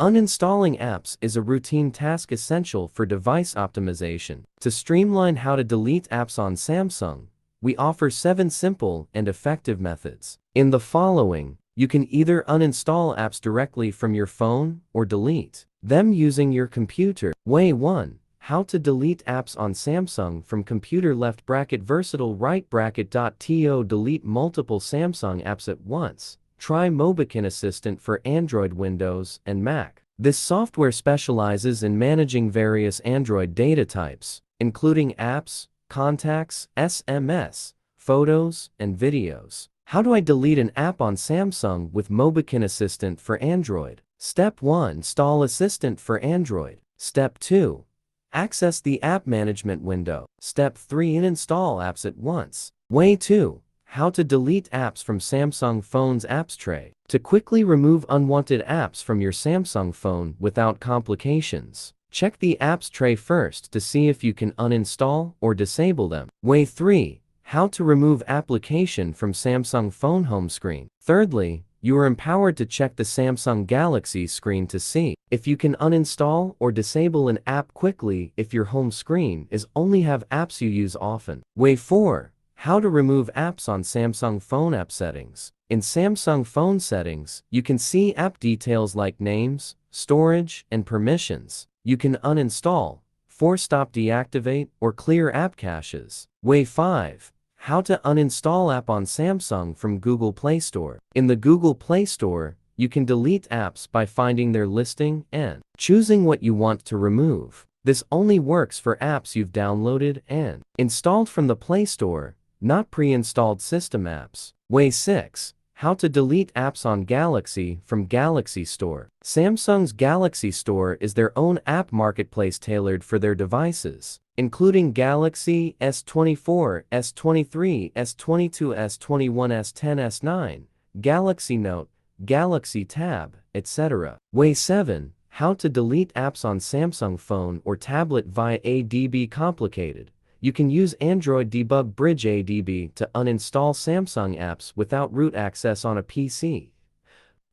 Uninstalling apps is a routine task essential for device optimization. To streamline how to delete apps on Samsung, we offer 7 simple and effective methods. In the following, you can either uninstall apps directly from your phone or delete them using your computer. Way 1. How to delete apps on Samsung from computer. Left bracket versatile right bracket. To delete multiple Samsung apps at once, try Mobikin Assistant for Android, Windows, and Mac. This software specializes in managing various Android data types, including apps, contacts, SMS, photos, and videos. How do I delete an app on Samsung with Mobikin Assistant for Android? Step 1. Install Assistant for Android. Step 2. Access the app management window. Step 3. Uninstall apps at once. Way 2. How to delete apps from Samsung phone's apps tray. To quickly remove unwanted apps from your Samsung phone without complications, check the apps tray first to see if you can uninstall or disable them. Way 3. How to remove application from Samsung phone home screen. Thirdly, you are empowered to check the Samsung Galaxy screen to see if you can uninstall or disable an app quickly if your home screen is only have apps you use often. Way 4. How to remove apps on Samsung phone app settings. In Samsung phone settings, you can see app details like names, storage, and permissions. You can uninstall, force stop, deactivate, or clear app caches. Way 5. How to uninstall app on Samsung from Google Play Store. In the Google Play Store, you can delete apps by finding their listing and choosing what you want to remove. This only works for apps you've downloaded and installed from the Play Store, not pre-installed system apps. Way 6. How to delete apps on Galaxy from Galaxy Store. Samsung's Galaxy Store is their own app marketplace tailored for their devices, including Galaxy S24, S23, S22, S21, S10, S9, Galaxy Note, Galaxy Tab, etc. Way 7. How to delete apps on Samsung phone or tablet via ADB. Complicated. You can use Android Debug Bridge ADB to uninstall Samsung apps without root access on a PC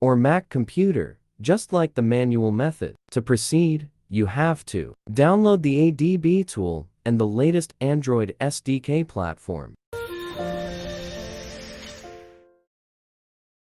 or Mac computer, just like the manual method. To proceed, you have to download the ADB tool and the latest Android SDK platform.